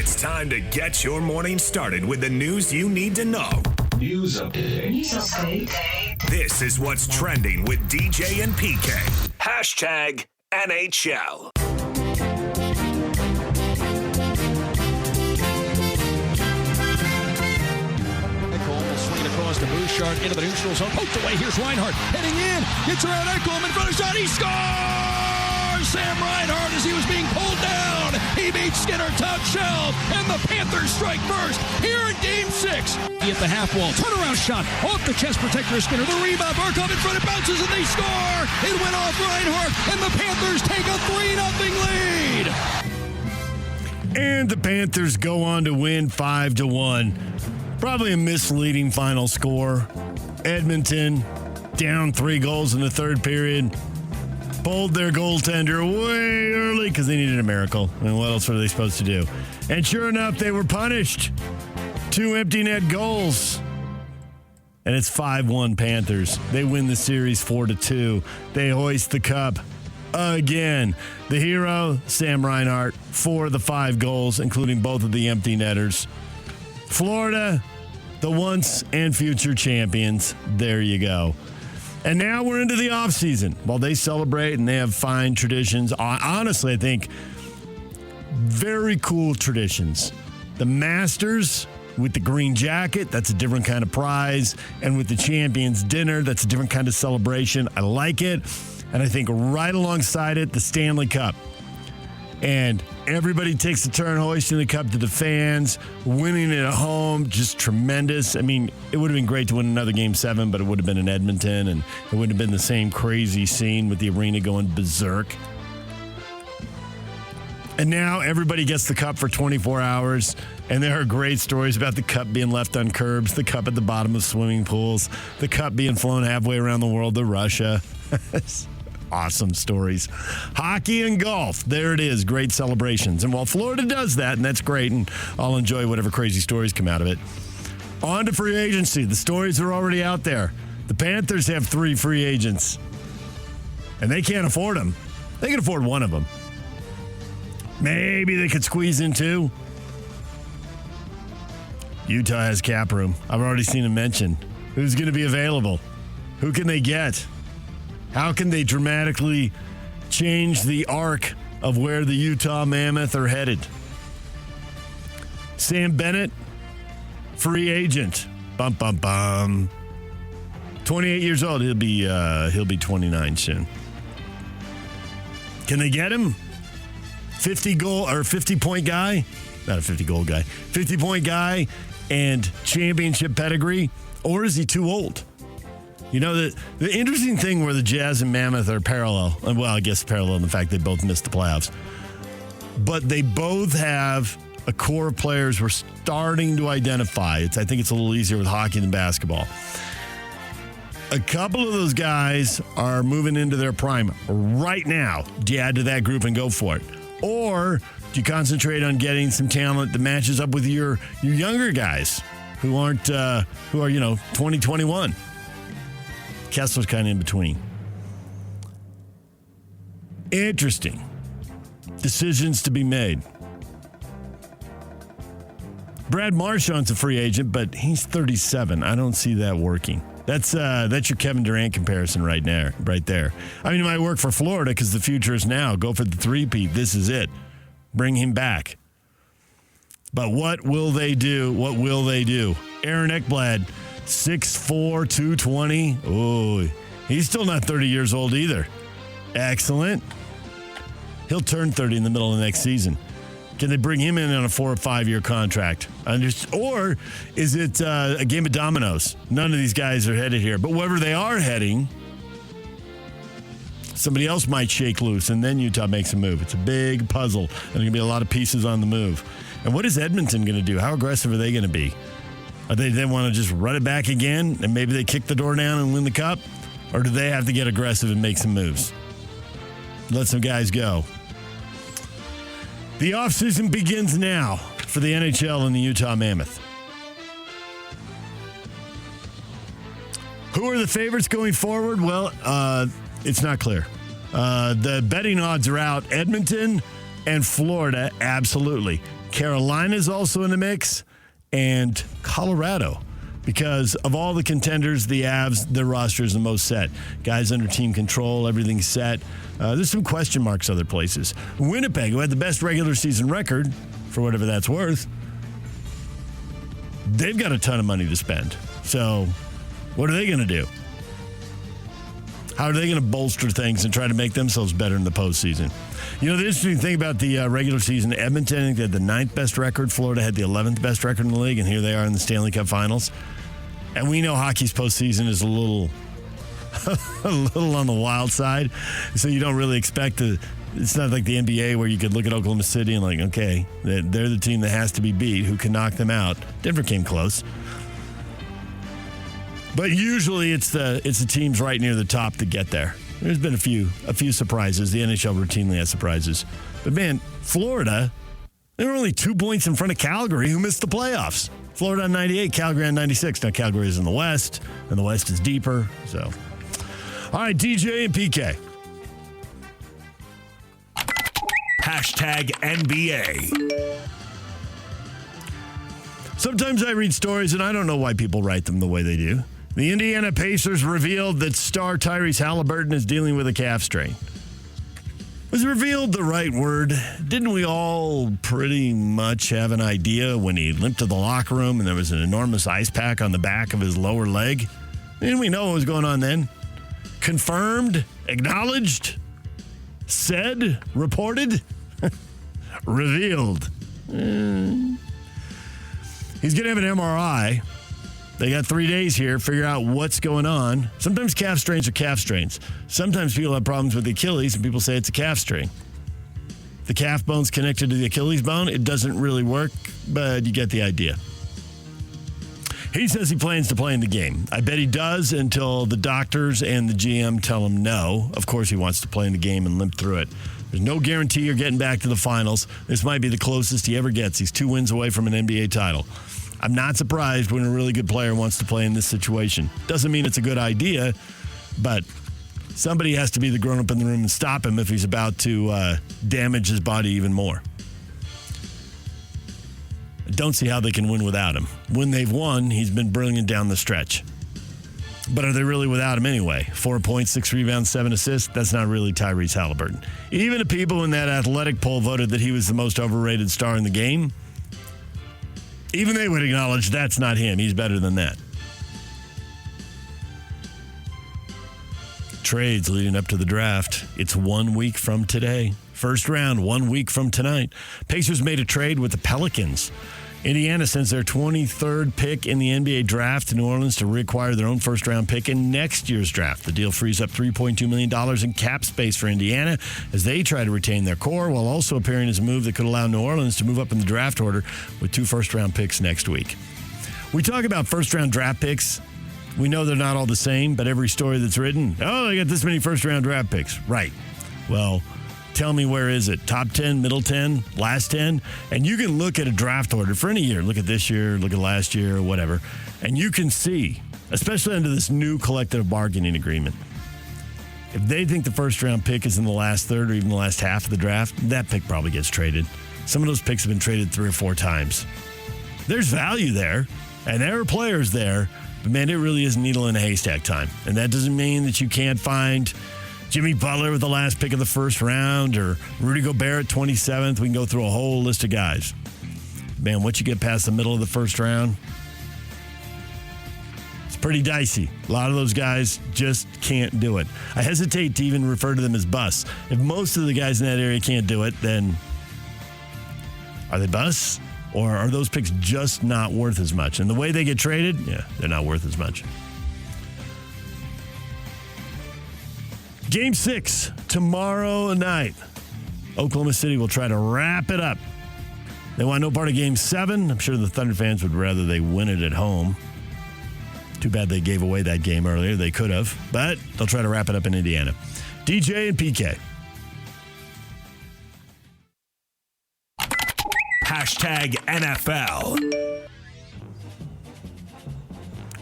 It's time to get your morning started with the news you need to know. News update. This is what's trending with DJ and PK. Hashtag NHL. Across the Bouchard into the neutral zone. Poked away. Here's Reinhart heading in. Gets around Ekholm in front of shot. He scores! Sam Reinhart as he was being pulled down. He beats Skinner top shelf. And the Panthers strike first here in Game 6. He at the half wall. Turnaround shot off the chest protector of Skinner. The rebound. Barkov in front. It bounces and they score. It went off Reinhart. And the Panthers take a 3-0 lead. And the Panthers go on to win 5-1. Probably a misleading final score. Edmonton down 3 goals in the third period. Pulled their goaltender way early because they needed a miracle. I mean, what else were they supposed to do? And sure enough, they were punished. 2 empty net goals. And it's 5-1 Panthers. They win the series 4-2. They hoist the cup again. The hero, Sam Reinhart, 4 of the 5 goals, including both of the empty netters. Florida, the once and future champions. There you go. And now we're into the offseason. While they celebrate and they have fine traditions, honestly, I think very cool traditions. The Masters with the green jacket, that's a different kind of prize. And with the Champions Dinner, that's a different kind of celebration. I like it. And I think right alongside it, the Stanley Cup. And everybody takes a turn hoisting the cup to the fans, winning it at home, just tremendous. I mean, it would have been great to win another Game 7, but it would have been in Edmonton, and it wouldn't have been the same crazy scene with the arena going berserk. And now everybody gets the cup for 24 hours, and there are great stories about the cup being left on curbs, the cup at the bottom of swimming pools, the cup being flown halfway around the world to Russia. Awesome stories. Hockey and golf. There it is. Great celebrations. And while Florida does that, and that's great, and I'll enjoy whatever crazy stories come out of it. On to free agency. The stories are already out there. The Panthers have 3 free agents. And they can't afford them. They can afford one of them. Maybe they could squeeze in 2. Utah has cap room. I've already seen him mention. Who's going to be available? Who can they get? How can they dramatically change the arc of where the Utah Mammoth are headed? Sam Bennett, free agent. Bum, bum, bum. 28 years old. He'll be 29 soon. Can they get him? 50-point guy? Not a 50-goal guy. 50-point guy and championship pedigree? Or is he too old? You know, the interesting thing where the Jazz and Mammoth are parallel, well, I guess parallel in the fact they both missed the playoffs, but they both have a core of players we're starting to identify. I think it's a little easier with hockey than basketball. A couple of those guys are moving into their prime right now. Do you add to that group and go for it? Or do you concentrate on getting some talent that matches up with your younger guys who are 2021? Kessler's kind of in between. Interesting. Decisions to be made. Brad Marchand's a free agent, but he's 37. I don't see that working. That's your Kevin Durant comparison right there. I mean, it might work for Florida because the future is now. Go for the 3-peat. This is it. Bring him back. But what will they do? Aaron Ekblad, 6'4", 220. Oh, he's still not 30 years old either. Excellent. He'll turn 30 in the middle of the next season. Can they bring him in on a 4 or 5 year contract? Or is it a game of dominoes? None of these guys are headed here. But wherever they are heading, somebody else might shake loose, and then Utah makes a move. It's a big puzzle, and there's going to be a lot of pieces on the move. And what is Edmonton going to do? How aggressive are they going to be? Are they want to just run it back again, and maybe they kick the door down and win the cup? Or do they have to get aggressive and make some moves? Let some guys go. The offseason begins now for the NHL and the Utah Mammoth. Who are the favorites going forward? Well, it's not clear. The betting odds are out. Edmonton, And Florida, absolutely. Carolina's also in the mix, and Colorado. Because of all the contenders, the Avs, their roster is the most set. Guys under team control, everything's set. There's some question marks other places. Winnipeg, who had the best regular season record, for whatever that's worth, they've got a ton of money to spend. So what are they going to do? How are they going to bolster things and try to make themselves better in the postseason? You know, the interesting thing about the regular season, Edmonton, I think they had the 9th best record. Florida had the 11th best record in the league, and here they are in the Stanley Cup Finals. And we know hockey's postseason is a little on the wild side, so you don't really expect it's not like the NBA where you could look at Oklahoma City and like, okay, they're the team that has to be beat. Who can knock them out? Denver came close. But usually it's the teams right near the top that get there. There's been a few surprises. The NHL routinely has surprises. But, man, Florida, they were only 2 points in front of Calgary, who missed the playoffs. Florida on 98, Calgary on 96. Now, Calgary is in the West, and the West is deeper. So, all right, DJ and PK. Hashtag NBA. Sometimes I read stories, and I don't know why people write them the way they do. The Indiana Pacers revealed that star Tyrese Haliburton is dealing with a calf strain. Was revealed the right word? Didn't we all pretty much have an idea when he limped to the locker room and there was an enormous ice pack on the back of his lower leg? Didn't we know what was going on then? Confirmed? Acknowledged? Said? Reported? Revealed. He's going to have an MRI. They got 3 days here, figure out what's going on. Sometimes calf strains are calf strains. Sometimes people have problems with the Achilles, and people say it's a calf strain. The calf bone's connected to the Achilles bone. It doesn't really work, but you get the idea. He says he plans to play in the game. I bet he does until the doctors and the GM tell him no. Of course, he wants to play in the game and limp through it. There's no guarantee you're getting back to the finals. This might be the closest he ever gets. He's 2 wins away from an NBA title. I'm not surprised when a really good player wants to play in this situation. Doesn't mean it's a good idea, but somebody has to be the grown-up in the room and stop him if he's about to damage his body even more. I don't see how they can win without him. When they've won, he's been brilliant down the stretch. But are they really without him anyway? 4 points, 6 rebounds, 7 assists? That's not really Tyrese Haliburton. Even the people in that athletic poll voted that he was the most overrated star in the game. Even they would acknowledge that's not him. He's better than that. Trades leading up to the draft. It's 1 week from today. First round, 1 week from tonight. Pacers made a trade with the Pelicans. Indiana sends their 23rd pick in the NBA draft to New Orleans to reacquire their own first-round pick in next year's draft. The deal frees up $3.2 million in cap space for Indiana as they try to retain their core, while also appearing as a move that could allow New Orleans to move up in the draft order with 2 first-round picks next week. We talk about first-round draft picks. We know they're not all the same, but every story that's written, oh, they got this many first-round draft picks. Right. Well, tell me, where is it? Top 10, middle 10, last 10? And you can look at a draft order for any year. Look at this year, look at last year, or whatever. And you can see, especially under this new collective bargaining agreement, if they think the first-round pick is in the last third or even the last half of the draft, that pick probably gets traded. Some of those picks have been traded 3 or 4 times. There's value there, and there are players there, but, man, it really is needle in a haystack time. And that doesn't mean that you can't find Jimmy Butler with the last pick of the first round or Rudy Gobert at 27th. We can go through a whole list of guys. Man, once you get past the middle of the first round, it's pretty dicey. A lot of those guys just can't do it. I hesitate to even refer to them as busts. If most of the guys in that area can't do it, then are they busts? Or are those picks just not worth as much? And the way they get traded, yeah, they're not worth as much. Game 6, tomorrow night. Oklahoma City will try to wrap it up. They want no part of Game 7. I'm sure the Thunder fans would rather they win it at home. Too bad they gave away that game earlier. They could have. But they'll try to wrap it up in Indiana. DJ and PK. Hashtag NFL.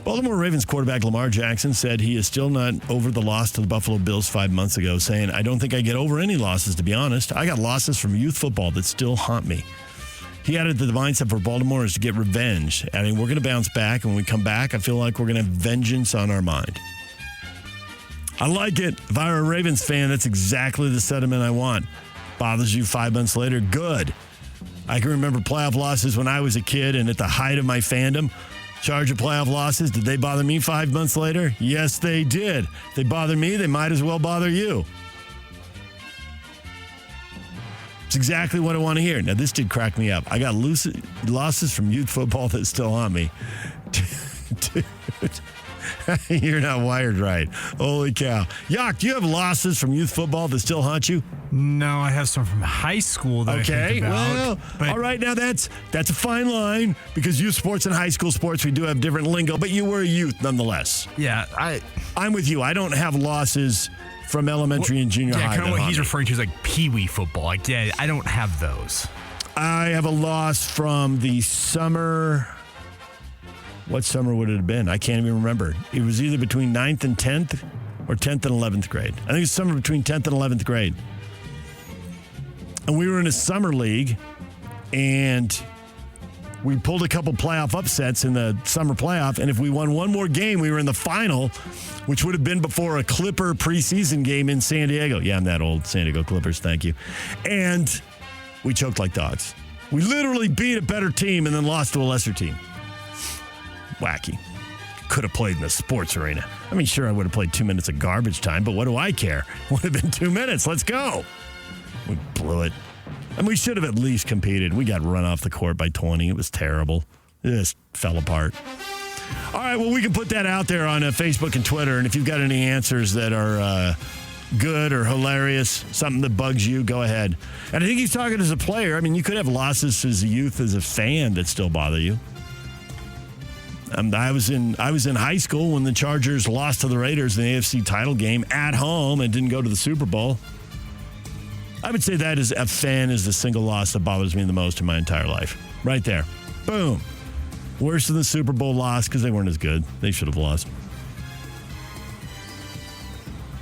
Baltimore Ravens quarterback Lamar Jackson said he is still not over the loss to the Buffalo Bills 5 months ago, saying, I don't think I get over any losses, to be honest. I got losses from youth football that still haunt me. He added that the mindset for Baltimore is to get revenge, adding, we're going to bounce back, and when we come back, I feel like we're going to have vengeance on our mind. I like it. If I were a Ravens fan, that's exactly the sentiment I want. Bothers you 5 months later? Good. I can remember playoff losses when I was a kid and at the height of my fandom. Charger playoff losses, did they bother me 5 months later? Yes, they did. If they bother me, they might as well bother you. It's exactly what I want to hear. Now, this did crack me up. I got losses from youth football that still haunt me. Dude. You're not wired right. Holy cow. Yak, do you have losses from youth football that still haunt you? No, I have some from high school that I think about. Well, all right, now that's a fine line because youth sports and high school sports, we do have different lingo, but you were a youth nonetheless. Yeah, I'm with you. I don't have losses from elementary and junior high. Yeah, kind of what he's referring to is like peewee football. Like, yeah, I don't have those. I have a loss from the summer. What summer would it have been? I can't even remember. It was either between 9th and 10th or 10th and 11th grade. I think it was somewhere between 10th and 11th grade. And we were in a summer league, and we pulled a couple playoff upsets in the summer playoff, and if we won one more game, we were in the final, which would have been before a Clipper preseason game in San Diego. Yeah, I'm that old. San Diego Clippers, thank you. And we choked like dogs. We literally beat a better team and then lost to a lesser team. Wacky. Could have played in the sports arena. I mean, sure, I would have played 2 minutes of garbage time, but what do I care? Would have been 2 minutes. Let's go. We blew it. And we should have at least competed. We got run off the court by 20. It was terrible. It just fell apart. All right, well, we can put that out there on Facebook and Twitter, and if you've got any answers that are good or hilarious, something that bugs you, go ahead. And I think he's talking as a player. I mean, you could have losses as a youth, as a fan that still bother you. I was in high school when the Chargers lost to the Raiders in the AFC title game at home and didn't go to the Super Bowl. I would say that as a fan is the single loss that bothers me the most in my entire life. Right there. Boom. Worse than the Super Bowl loss because they weren't as good. They should have lost.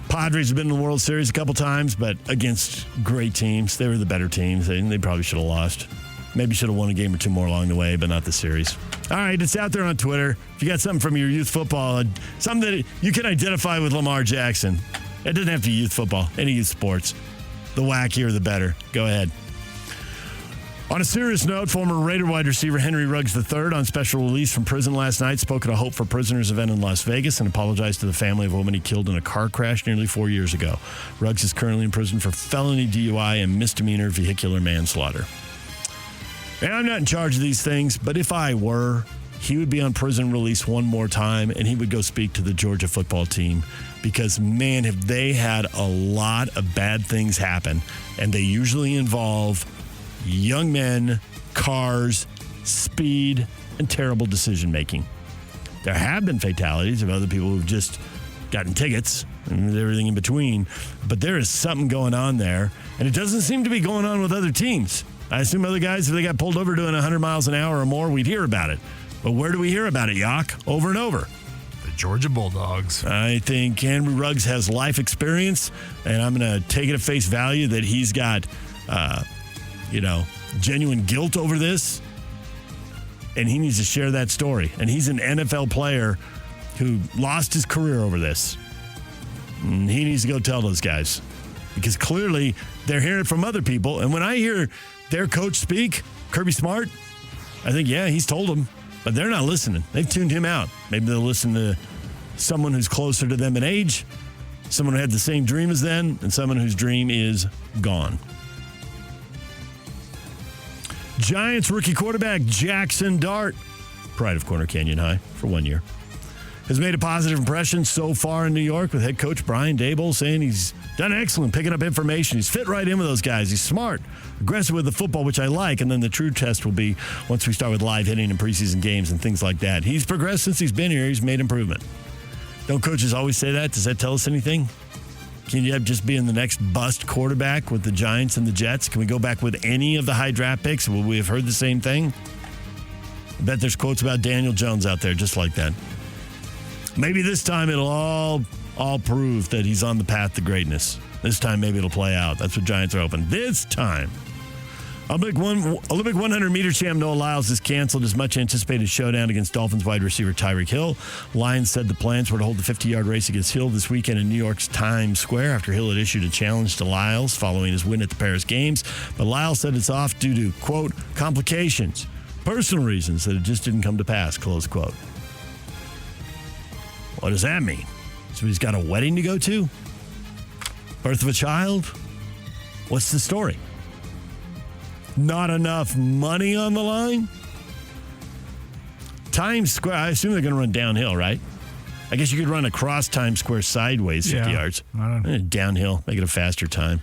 Padres have been in the World Series a couple times, but against great teams. They were the better teams. They probably should have lost. Maybe should have won a game or two more along the way, but not the series. All right, it's out there on Twitter. If you got something from your youth football, something that you can identify with Lamar Jackson. It doesn't have to be youth football, any youth sports. The wackier, the better. Go ahead. On a serious note, former Raider wide receiver Henry Ruggs III, on special release from prison last night, spoke at a Hope for Prisoners event in Las Vegas and apologized to the family of a woman he killed in a car crash nearly 4 years ago. Ruggs is currently in prison for felony DUI and misdemeanor vehicular manslaughter. And I'm not in charge of these things, but if I were, he would be on prison release one more time, and he would go speak to the Georgia football team because, man, have they had a lot of bad things happen, and they usually involve young men, cars, speed, and terrible decision-making. There have been fatalities of other people who've just gotten tickets and everything in between, but there is something going on there, and it doesn't seem to be going on with other teams. I assume other guys, if they got pulled over doing 100 miles an hour or more, we'd hear about it. But where do we hear about it, Yak? Over and over. The Georgia Bulldogs. I think Henry Ruggs has life experience, and I'm going to take it at face value that he's got, genuine guilt over this, and he needs to share that story. And he's an NFL player who lost his career over this. And he needs to go tell those guys because clearly they're hearing it from other people. And when I hear their coach speak, Kirby Smart, I think, yeah, he's told them, but they're not listening. They've tuned him out. Maybe they'll listen to someone who's closer to them in age, someone who had the same dream as them, and someone whose dream is gone. Giants rookie quarterback Jackson Dart, pride of Corner Canyon High for 1 year, has made a positive impression so far in New York with head coach Brian Daboll saying he's done excellent picking up information. He's fit right in with those guys. He's smart, aggressive with the football, which I like. And then the true test will be once we start with live hitting in preseason games and things like that. He's progressed since he's been here. He's made improvement. Don't coaches always say that? Does that tell us anything? Can you just be in the next bust quarterback with the Giants and the Jets? Can we go back with any of the high draft picks? Will we have heard the same thing? I bet there's quotes about Daniel Jones out there just like that. Maybe this time it'll all prove that he's on the path to greatness. This time maybe it'll play out. That's what Giants are hoping. This time. Olympic 100-meter champ Noah Lyles has canceled his much-anticipated showdown against Dolphins wide receiver Tyreek Hill. Lyons said the plans were to hold the 50-yard race against Hill this weekend in New York's Times Square after Hill had issued a challenge to Lyles following his win at the Paris Games. But Lyles said it's off due to, quote, complications, personal reasons that it just didn't come to pass, close quote. What does that mean? So he's got a wedding to go to? Birth of a child? What's the story? Not enough money on the line? Times Square, I assume they're going to run downhill, right? I guess you could run across Times Square sideways 50 yards. I don't know. Downhill, make it a faster time.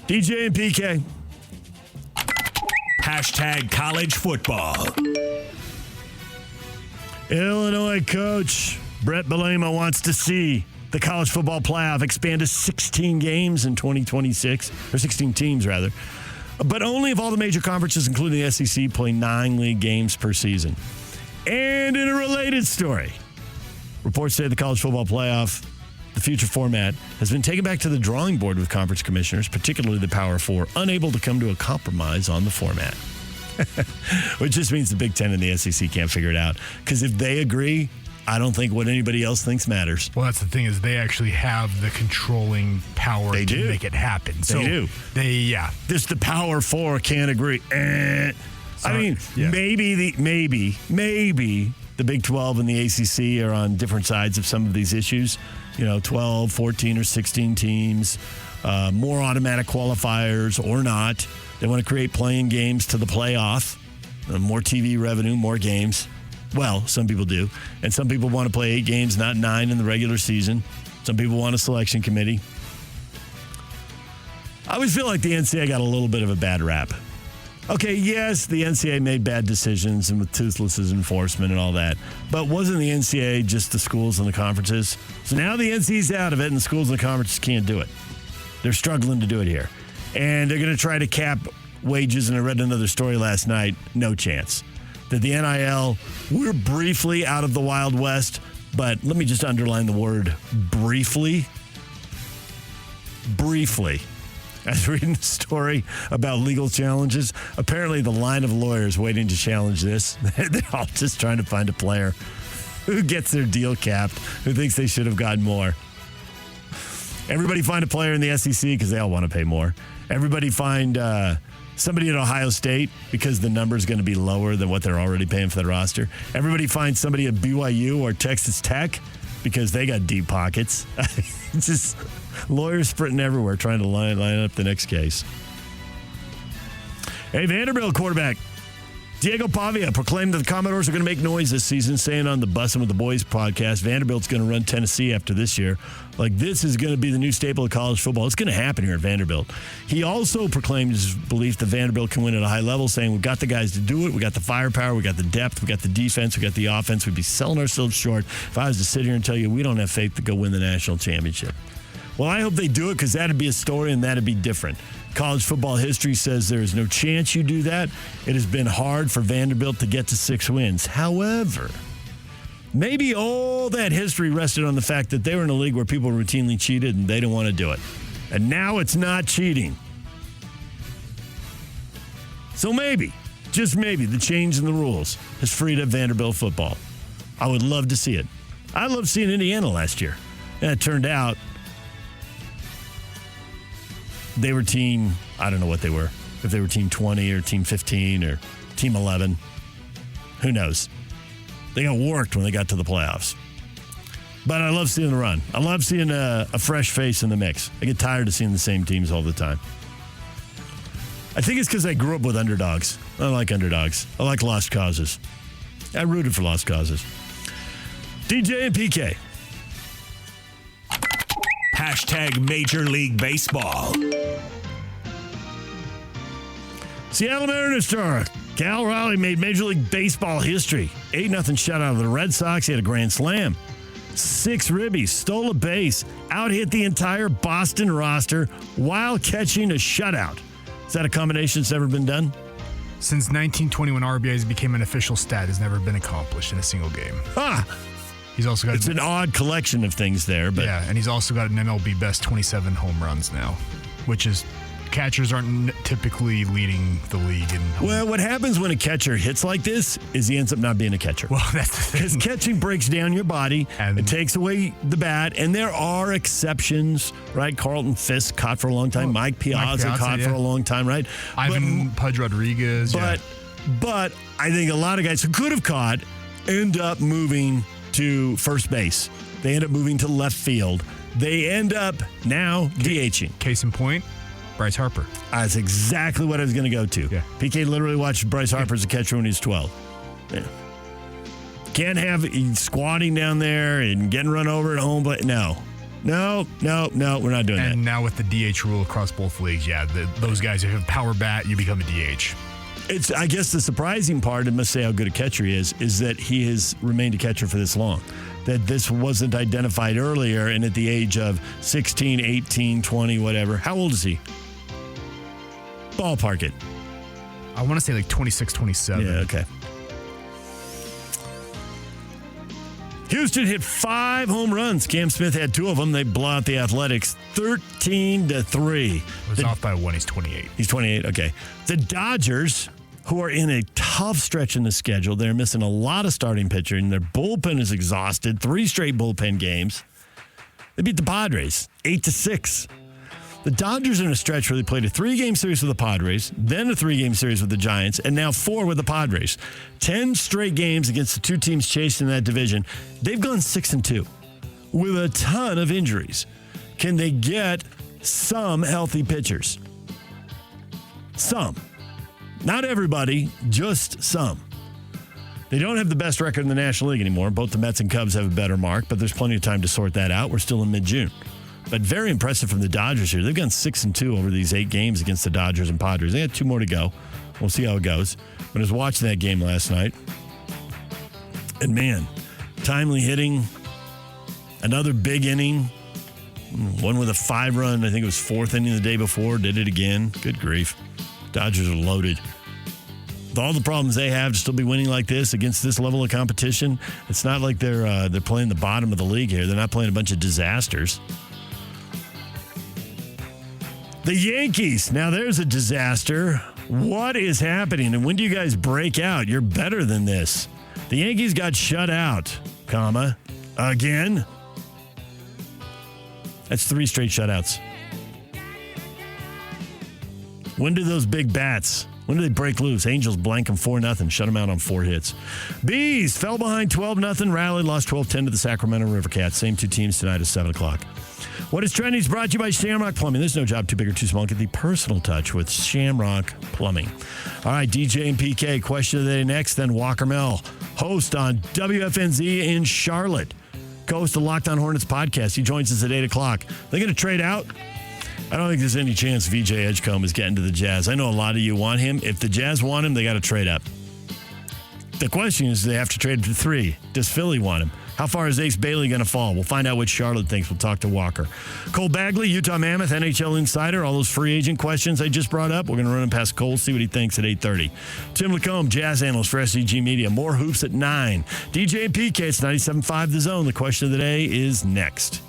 DJ and PK. Hashtag college football. Illinois coach Brett Bielema wants to see the college football playoff expand to 16 games in 2026, or 16 teams, rather. But only if all the major conferences, including the SEC, play 9 league games per season. And in a related story, reports say the college football playoff, the future format, has been taken back to the drawing board with conference commissioners, particularly the Power Four, unable to come to a compromise on the format. Which just means the Big Ten and the SEC can't figure it out. Because if they agree, I don't think what anybody else thinks matters. Well, that's the thing is they actually have the controlly power to make it happen. So they do. Just the Power Four can't agree. I mean, maybe the Big 12 and the ACC are on different sides of some of these issues. 12, 14, or 16 teams, more automatic qualifiers or not. They want to create playing games to the playoff, more TV revenue, more games. Well, some people do. And some people want to play 8 games, not 9 in the regular season. Some people want a selection committee. I always feel like the NCAA got a little bit of a bad rap. Okay, yes, the NCAA made bad decisions and with toothless enforcement and all that. But wasn't the NCAA just the schools and the conferences? So now the NCAA's out of it and the schools and the conferences can't do it. They're struggling to do it here. And they're going to try to cap wages. And I read another story last night. No chance. That the NIL, we're briefly out of the Wild West, but let me just underline the word briefly. Briefly. I was reading a story about legal challenges. Apparently the line of lawyers waiting to challenge this, they're all just trying to find a player who gets their deal capped, who thinks they should have gotten more. Everybody find a player in the SEC because they all want to pay more. Everybody find somebody at Ohio State because the number is going to be lower than what they're already paying for the roster. Everybody finds somebody at BYU or Texas Tech because they got deep pockets. It's just lawyers sprinting everywhere trying to line up the next case. Hey, Vanderbilt quarterback Diego Pavia proclaimed that the Commodores are going to make noise this season, saying on the Bussin' with the Boys podcast, Vanderbilt's going to run Tennessee after this year. Like, this is going to be the new staple of college football. It's going to happen here at Vanderbilt. He also proclaimed his belief that Vanderbilt can win at a high level, saying we've got the guys to do it. We got the firepower. We got the depth. We got the defense. We got the offense. We'd be selling ourselves short if I was to sit here and tell you we don't have faith to go win the national championship. Well, I hope they do it because that'd be a story and that'd be different. College football history says there is no chance you do that. It has been hard for Vanderbilt to get to 6 wins. However, maybe all that history rested on the fact that they were in a league where people routinely cheated and they didn't want to do it. And now it's not cheating. So maybe, just maybe, the change in the rules has freed up Vanderbilt football. I would love to see it. I loved seeing Indiana last year. And it turned out they were team, I don't know what they were. If they were team 20 or team 15 or team 11. Who knows? They got worked when they got to the playoffs. But I love seeing the run. I love seeing a fresh face in the mix. I get tired of seeing the same teams all the time. I think it's because I grew up with underdogs. I like underdogs. I like lost causes. I rooted for lost causes. DJ and PK. Hashtag Major League Baseball. Seattle Mariners star Cal Raleigh made Major League Baseball history. 8-0 shutout of the Red Sox. He had a grand slam. 6 ribbies, stole a base, out-hit the entire Boston roster while catching a shutout. Is that a combination that's ever been done? Since 1920, when RBIs became an official stat, has never been accomplished in a single game. He's also got it's an odd collection of things there, but yeah, and he's also got an MLB best 27 home runs now, which is catchers aren't typically leading the league in home. Well, what happens when a catcher hits like this is he ends up not being a catcher. Well, that's because catching breaks down your body and it takes away the bat, and there are exceptions, right? Carlton Fisk caught for a long time. Mike Piazza caught for a long time, right? Ivan Pudge Rodriguez. But I think a lot of guys who could have caught end up moving to first base. They end up moving to left field. They end up now DHing. Case in point, Bryce Harper. That's exactly what I was going to go to. Yeah. PK literally watched Bryce Harper as a catcher when he was 12. Yeah. Can't have squatting down there and getting run over at home, but no, we're not doing that. And now with the DH rule across both leagues, those guys who have power bat, you become a DH. It's, I guess the surprising part, and must say how good a catcher he is that he has remained a catcher for this long. That this wasn't identified earlier, and at the age of 16, 18, 20, whatever. How old is he? Ballpark it. I want to say like 26, 27. Yeah, okay. Houston hit 5 home runs. Cam Smith had 2 of them. They blow out the Athletics 13-3. It was off by 1. He's 28. He's 28, okay. The Dodgers, who are in a tough stretch in the schedule, they're missing a lot of starting pitching. Their bullpen is exhausted. 3 straight bullpen games. They beat the Padres 8-6. The Dodgers are in a stretch where they played a 3-game series with the Padres, then a 3-game series with the Giants, and now 4 with the Padres. 10 straight games against the 2 teams chasing that division. They've gone 6-2 with a ton of injuries. Can they get some healthy pitchers? Some. Not everybody, just some. They don't have the best record in the National League anymore. Both the Mets and Cubs have a better mark, but there's plenty of time to sort that out. We're still in mid-June. But very impressive from the Dodgers here. They've gone 6-2 over these 8 games against the Dodgers and Padres. They got 2 more to go. We'll see how it goes. But I was watching that game last night. And man, timely hitting. Another big inning. One with a 5-run. I think it was 4th inning the day before. Did it again. Good grief. Dodgers are loaded. With all the problems they have to still be winning like this against this level of competition, it's not like they're playing the bottom of the league here. They're not playing a bunch of disasters. The Yankees. Now there's a disaster. What is happening? And when do you guys break out? You're better than this. The Yankees got shut out, again. That's 3 straight shutouts. When do those big bats, when do they break loose? Angels blank them 4-0, shut them out on 4 hits. Bees fell behind 12-0, rallied, lost 12-10 to the Sacramento River Cats. Same 2 teams tonight at 7 o'clock. What is Trending is brought to you by Shamrock Plumbing. There's no job too big or too small. Get the personal touch with Shamrock Plumbing. All right, DJ and PK, question of the day next. Then Walker Mel, host on WFNZ in Charlotte. Co-host of Locked On Hornets podcast. He joins us at 8 o'clock. They're going to trade out. I don't think there's any chance VJ Edgecombe is getting to the Jazz. I know a lot of you want him. If the Jazz want him, they got to trade up. The question is, do they have to trade to 3? Does Philly want him? How far is Ace Bailey going to fall? We'll find out what Charlotte thinks. We'll talk to Walker. Cole Bagley, Utah Mammoth, NHL Insider, all those free agent questions I just brought up. We're going to run them past Cole, see what he thinks at 8:30. Tim Lacombe, Jazz Analyst for SCG Media. More hoops at 9. DJ and PK, it's 97.5 The Zone. The question of the day is next.